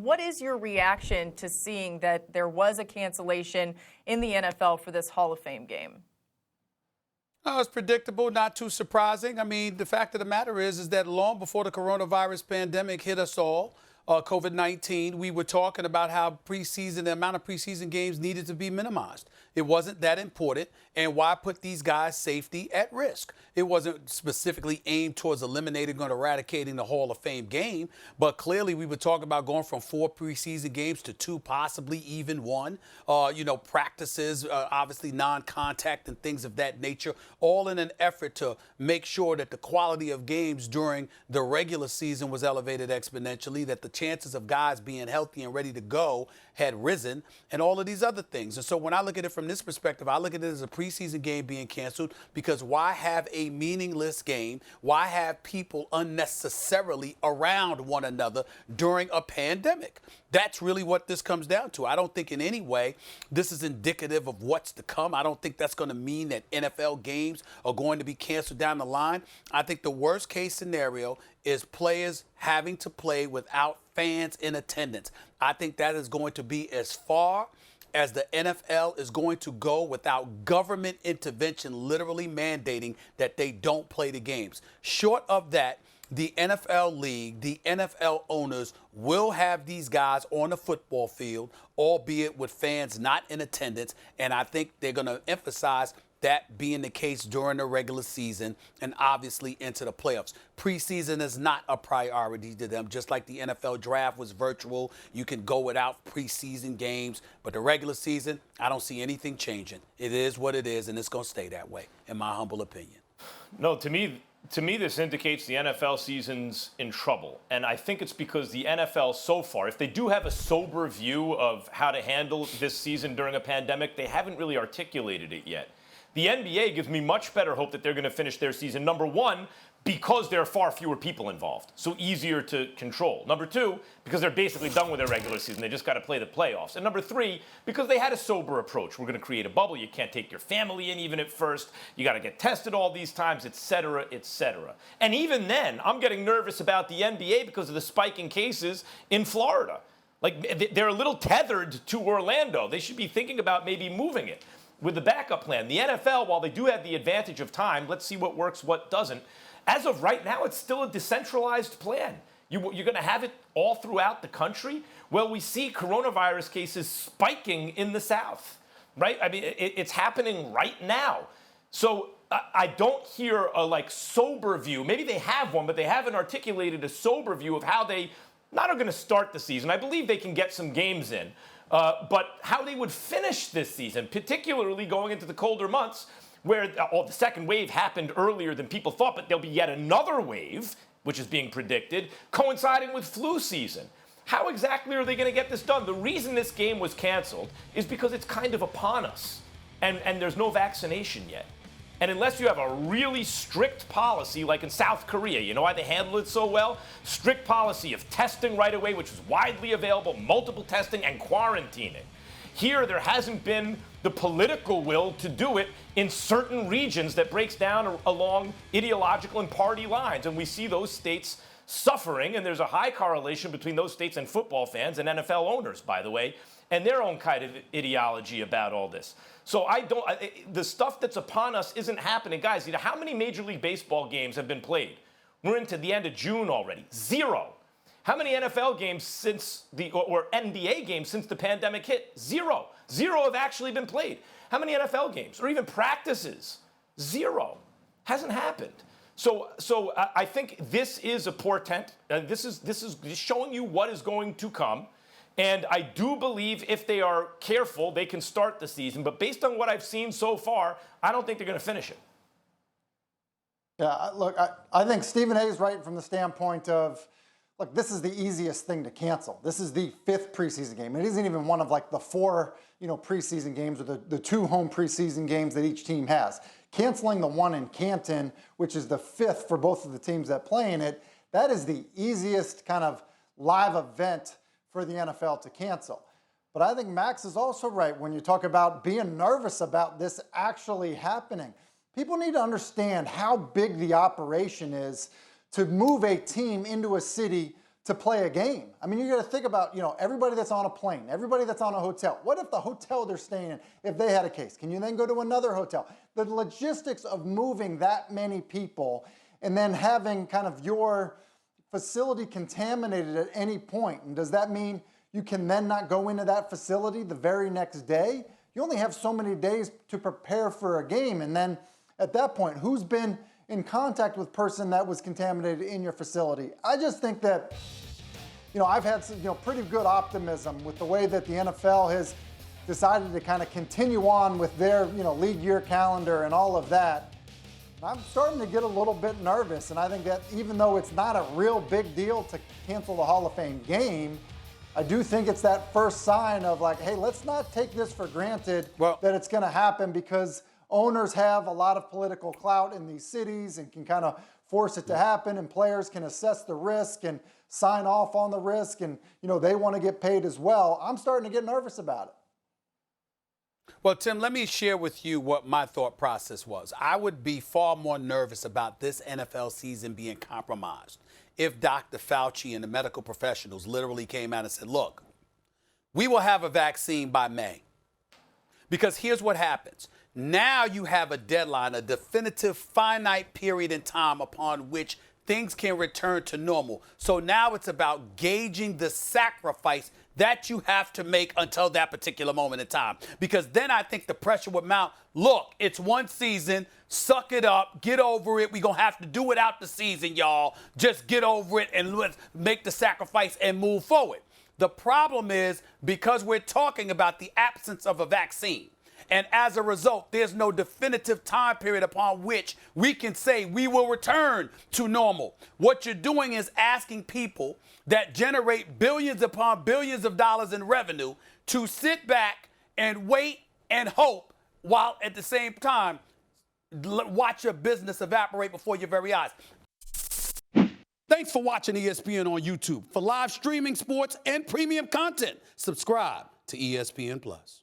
What is your reaction to seeing that there was a cancellation in the NFL for this Hall of Fame game? It's predictable, not too surprising. I mean, the fact of the matter is that long before the coronavirus pandemic hit us all, COVID-19, we were talking about how the amount of preseason games needed to be minimized. It wasn't that important, and why put these guys' safety at risk? It wasn't specifically aimed towards eliminating or eradicating the Hall of Fame game, but clearly we were talking about going from 4 preseason games to 2, possibly even 1. Practices, obviously non-contact and things of that nature, all in an effort to make sure that the quality of games during the regular season was elevated exponentially, that the chances of guys being healthy and ready to go had risen, and all of these other things. And so when I look at it from this perspective, I look at it as a preseason game being canceled, because why have a meaningless game? Why have people unnecessarily around one another during a pandemic? That's really what this comes down to. I don't think in any way this is indicative of what's to come. I don't think that's going to mean that NFL games are going to be canceled down the line. I think the worst case scenario is players having to play without fans in attendance. I think that is going to be as far as the NFL is going to go without government intervention literally mandating that they don't play the games. Short of that, the NFL league, the NFL owners will have these guys on the football field, albeit with fans not in attendance, and I think they're going to emphasize that being the case during the regular season and obviously into the playoffs. Preseason is not a priority to them, just like the NFL draft was virtual. You can go without preseason games, but the regular season, I don't see anything changing. It is what it is, and it's going to stay that way, in my humble opinion. No, to me, this indicates the NFL season's in trouble. And I think it's because the NFL so far, if they do have a sober view of how to handle this season during a pandemic, they haven't really articulated it yet. The NBA gives me much better hope that they're going to finish their season, number one, because there are far fewer people involved, so easier to control. Number two, because they're basically done with their regular season. They just got to play the playoffs. And number three, because they had a sober approach. We're going to create a bubble. You can't take your family in even at first. You got to get tested all these times, et cetera, et cetera. And even then, I'm getting nervous about the NBA because of the spike in cases in Florida. Like, they're a little tethered to Orlando. They should be thinking about maybe moving it with the backup plan. The NFL, while they do have the advantage of time, let's see what works, what doesn't. As of right now, it's still a decentralized plan. You're going to have it all throughout the country. Well, we see coronavirus cases spiking in the South, right? I mean, it's happening right now. So I don't hear a sober view. Maybe they have one, but they haven't articulated a sober view of how they not are going to start the season. I believe they can get some games in. But how they would finish this season, particularly going into the colder months, where the second wave happened earlier than people thought, but there'll be yet another wave, which is being predicted, coinciding with flu season. How exactly are they going to get this done? The reason this game was canceled is because it's kind of upon us, and there's no vaccination yet. And unless you have a really strict policy, like in South Korea, you know why they handle it so well? Strict policy of testing right away, which is widely available, multiple testing, and quarantining. Here, there hasn't been the political will to do it in certain regions that breaks down along ideological and party lines. And we see those states suffering, and there's a high correlation between those states and football fans and NFL owners, by the way, and their own kind of ideology about all this. So the stuff that's upon us isn't happening. Guys, you know, how many Major League Baseball games have been played? We're into the end of June already. 0. How many NFL games or NBA games since the pandemic hit? 0. 0 have actually been played. How many NFL games or even practices? 0. Hasn't happened. So I think this is a portent. This is showing you what is going to come. And I do believe if they are careful, they can start the season. But based on what I've seen so far, I don't think they're going to finish it. Yeah, look, I think Stephen A. is right from the standpoint of, look, this is the easiest thing to cancel. This is the 5th preseason game. It isn't even one of the 4, preseason games or the 2 home preseason games that each team has. Canceling the one in Canton, which is the 5th for both of the teams that play in it, that is the easiest kind of live event for the NFL to cancel. But I think Max is also right when you talk about being nervous about this actually happening. People need to understand how big the operation is to move a team into a city to play a game. I mean, you got to think about, everybody that's on a plane, everybody that's on a hotel. What if the hotel they're staying in, if they had a case? Can you then go to another hotel? The logistics of moving that many people and then having kind of your facility contaminated at any point. And does that mean you can then not go into that facility the very next day? You only have so many days to prepare for a game. And then at that point, who's been in contact with person that was contaminated in your facility? I just think that, I've had some, pretty good optimism with the way that the NFL has decided to kind of continue on with their, league year calendar and all of that. I'm starting to get a little bit nervous, and I think that even though it's not a real big deal to cancel the Hall of Fame game, I do think it's that first sign of like, hey, let's not take this for granted that it's going to happen, because owners have a lot of political clout in these cities and can kind of force it to happen, and players can assess the risk and sign off on the risk, and they want to get paid as well. I'm starting to get nervous about it. Well, Tim, let me share with you what my thought process was. I would be far more nervous about this NFL season being compromised if Dr. Fauci and the medical professionals literally came out and said, look, we will have a vaccine by May. Because here's what happens. Now you have a deadline, a definitive finite period in time upon which things can return to normal. So now it's about gauging the sacrifice that you have to make until that particular moment in time. Because then I think the pressure would mount. Look, it's one season. Suck it up. Get over it. We're going to have to do it out the season, y'all. Just get over it and let's make the sacrifice and move forward. The problem is, because we're talking about the absence of a vaccine, and as a result, there's no definitive time period upon which we can say we will return to normal. What you're doing is asking people that generate billions upon billions of dollars in revenue to sit back and wait and hope, while at the same time watch your business evaporate before your very eyes. Thanks for watching ESPN on YouTube. For live streaming, sports, and premium content, subscribe to ESPN+.